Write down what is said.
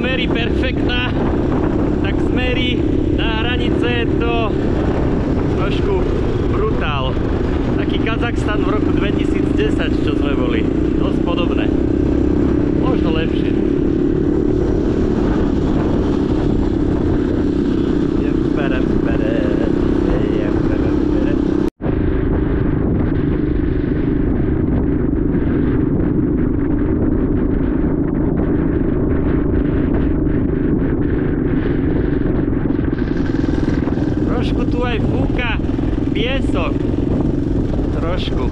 Mary perfektná, tak z Mary na hranice je to trošku brutál. Taký Kazachstan v roku 2010, čo sme boli. Dosť podobné. Možno lepšie. Trošku tu aj fúka piesok. Trošku.